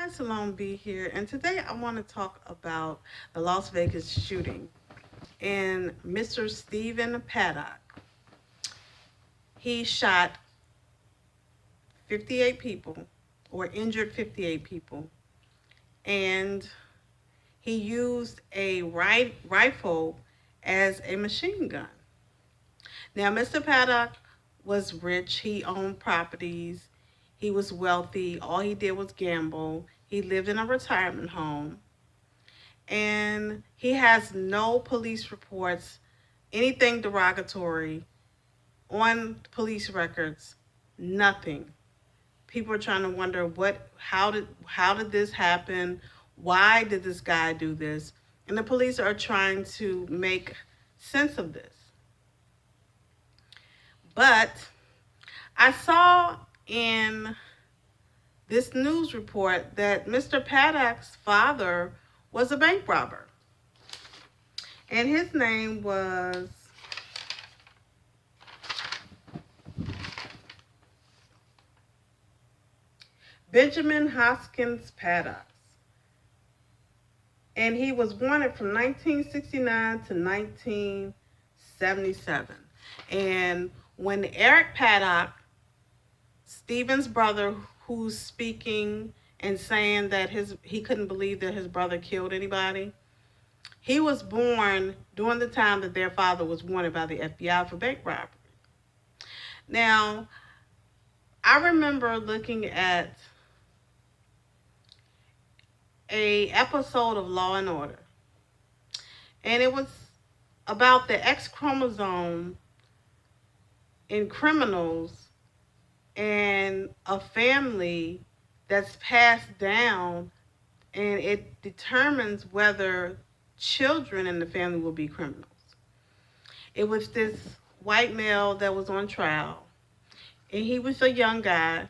Hi, Salone B here, and today I want to talk about the Las Vegas shooting and Mr. Stephen Paddock. He shot 58 people or injured 58 people, and he used a rifle as a machine gun. Now, Mr. Paddock was rich, he owned properties, he was wealthy, all he did was gamble, he lived in a retirement home, and he has no police reports, anything derogatory on police records, nothing. People are trying to wonder how did this happen? Why did this guy do this? And the police are trying to make sense of this. But I saw in this news report that Mr. Paddock's father was a bank robber. And his name was Benjamin Hoskins Paddock. And he was wanted from 1969 to 1977. And when Eric Paddock, Stephen's brother, who's speaking and saying that he couldn't believe that his brother killed anybody, he was born during the time that their father was wanted by the FBI for bank robbery. Now, I remember looking at a episode of Law and Order, and it was about the X chromosome in criminals and a family that's passed down, and it determines whether children in the family will be criminals. It was this white male that was on trial, and he was a young guy.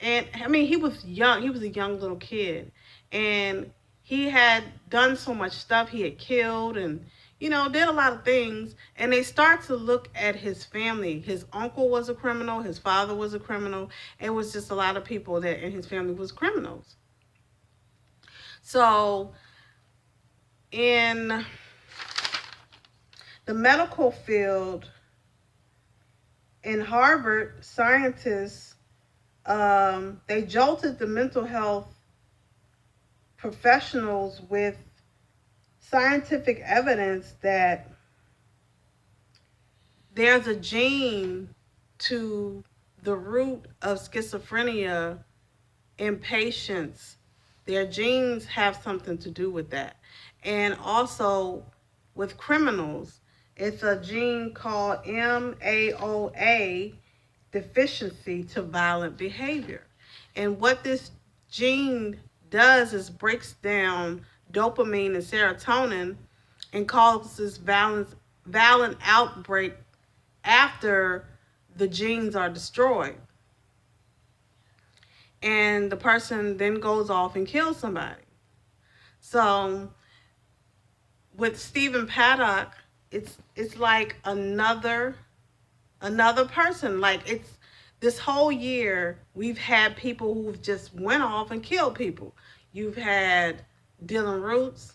And I mean, he was young, he was a young little kid, and he had done so much stuff. He had killed and did a lot of things, and they start to look at his family. His uncle was a criminal, his father was a criminal. It was just a lot of people that in his family was criminals. So in the medical field, in Harvard, scientists, they jolted the mental health professionals with scientific evidence that there's a gene to the root of schizophrenia in patients. Their genes have something to do with that. And also with criminals, it's a gene called MAOA, deficiency to violent behavior. And what this gene does is breaks down dopamine and serotonin and causes violent outbreak after the genes are destroyed. And the person then goes off and kills somebody. So with Stephen Paddock, it's like another person. Like, it's this whole year we've had people who've just went off and killed people. You've had Dylan Roots.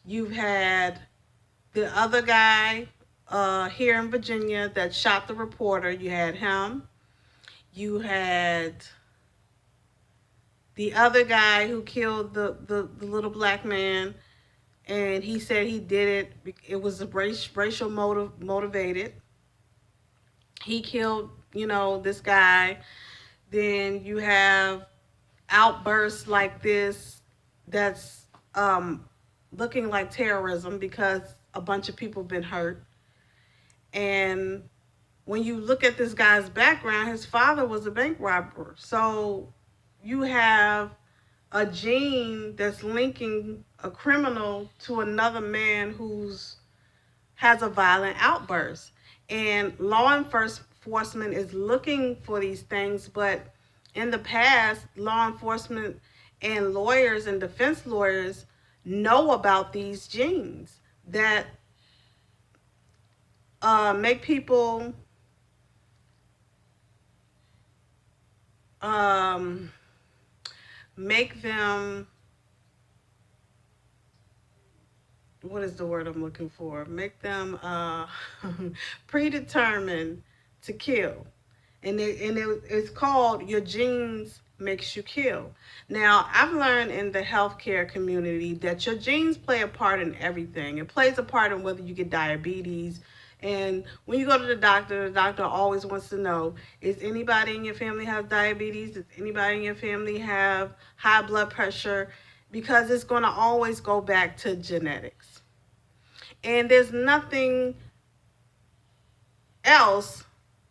You've had the other guy here in Virginia that shot the reporter. You had him. You had the other guy who killed the little black man, and he said he did it. It was a racial motivated. He killed, this guy. Then you have outbursts like this that's looking like terrorism because a bunch of people have been hurt. And when you look at this guy's background, his father was a bank robber. So you have a gene that's linking a criminal to another man who's has a violent outburst. And law enforcement is looking for these things, but in the past, law enforcement and lawyers and defense lawyers know about these genes that make people um, make them, what is the word I'm looking for? Make them predetermined to kill. It's called Your Genes Makes You Kill. Now, I've learned in the healthcare community that your genes play a part in everything. It plays a part in whether you get diabetes. And when you go to the doctor always wants to know, is anybody in your family have diabetes? Does anybody in your family have high blood pressure? Because it's going to always go back to genetics. And there's nothing else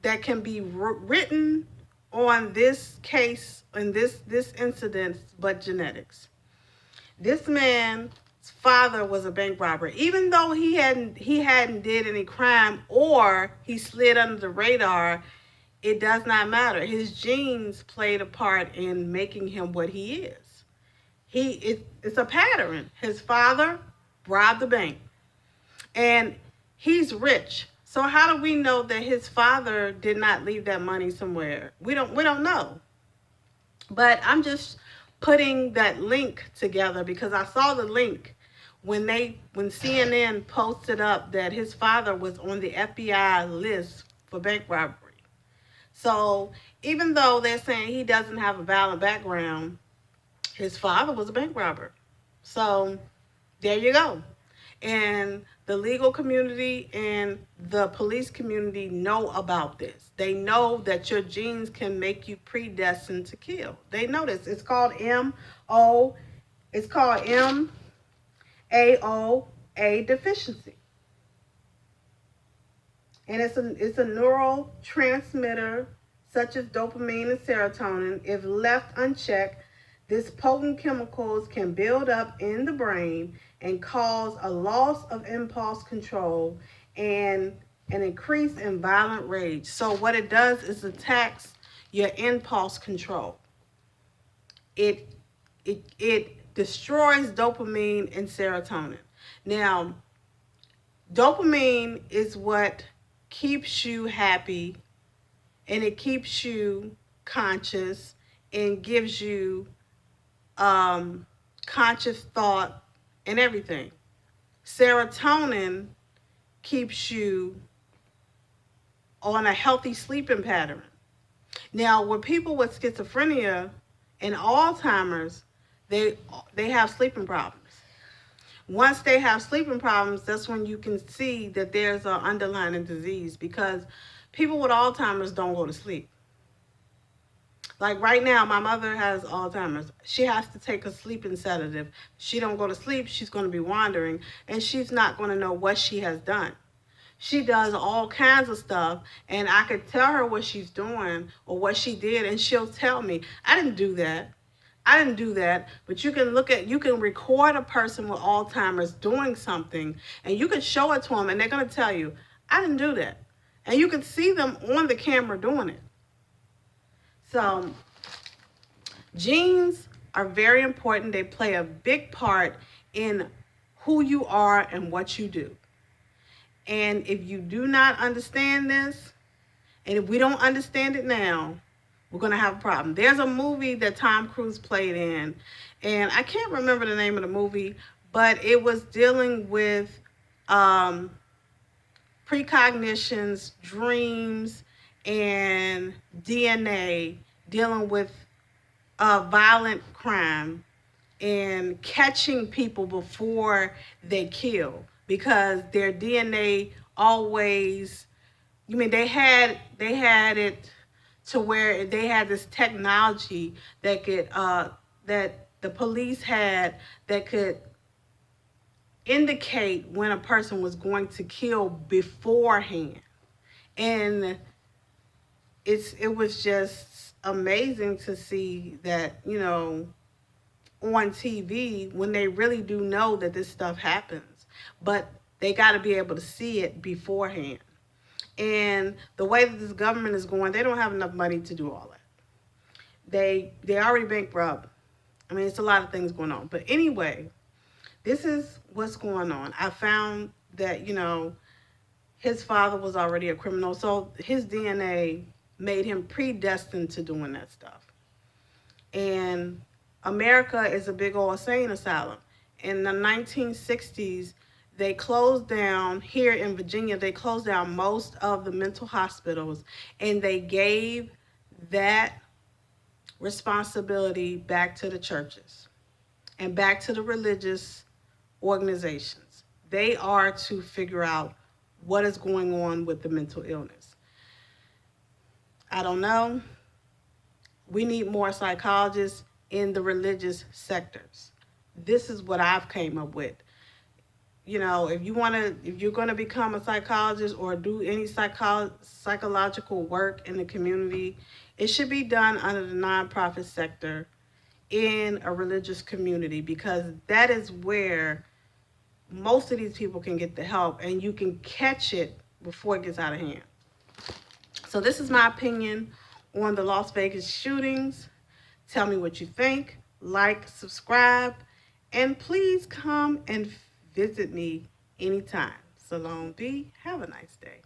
that can be written on this case and this incident but genetics. This man's father was a bank robber. Even though he hadn't did any crime or he slid under the radar, it does not matter. His genes played a part in making him what he is. It's a pattern. His father robbed the bank. And he's rich. So how do we know that his father did not leave that money somewhere? We don't know. But I'm just putting that link together because I saw the link when CNN posted up that his father was on the FBI list for bank robbery. So even though they're saying he doesn't have a valid background, his father was a bank robber. So there you go. And the legal community and the police community know about this. They know that your genes can make you predestined to kill. They know this. It's called MO. It's called MAOA deficiency, and it's a neurotransmitter such as dopamine and serotonin. If left unchecked, these potent chemicals can build up in the brain and cause a loss of impulse control and an increase in violent rage. So what it does is attacks your impulse control. It destroys dopamine and serotonin. Now, dopamine is what keeps you happy and it keeps you conscious and gives you conscious thought and everything. Serotonin keeps you on a healthy sleeping pattern. Now, with people with schizophrenia and Alzheimer's, they they have sleeping problems. Once they have sleeping problems, that's when you can see that there's an underlying disease because people with Alzheimer's don't go to sleep. Like right now, my mother has Alzheimer's. She has to take a sleeping sedative. She don't go to sleep, she's going to be wandering, and she's not going to know what she has done. She does all kinds of stuff, and I could tell her what she's doing or what she did, and she'll tell me, I didn't do that. I didn't do that. But you can record a person with Alzheimer's doing something, and you can show it to them, and they're going to tell you, I didn't do that. And you can see them on the camera doing it. So genes are very important. They play a big part in who you are and what you do. And if you do not understand this, and if we don't understand it now, we're going to have a problem. There's a movie that Tom Cruise played in, and I can't remember the name of the movie, but it was dealing with um, precognitions, dreams, and DNA, dealing with violent crime and catching people before they kill because their DNA always, you mean they had it to where they had this technology that could that the police had that could indicate when a person was going to kill beforehand. And it was just amazing to see that, on TV when they really do know that this stuff happens. But they got to be able to see it beforehand. And the way that this government is going, they don't have enough money to do all that. They already bankrupt. I mean, it's a lot of things going on. But anyway, this is what's going on. I found that, his father was already a criminal, so his DNA made him predestined to doing that stuff. And America is a big old insane asylum. In the 1960s, they closed down here in Virginia. They closed down most of the mental hospitals, and they gave that responsibility back to the churches and back to the religious organizations. They are to figure out what is going on with the mental illness. I don't know. We need more psychologists in the religious sectors. This is what I've came up with. You know, if you're going to become a psychologist or do any psychological work in the community, it should be done under the nonprofit sector in a religious community, because that is where most of these people can get the help and you can catch it before it gets out of hand. So this is my opinion on the Las Vegas shootings. Tell me what you think. Like, subscribe, and please come and visit me anytime. Salome B. Have a nice day.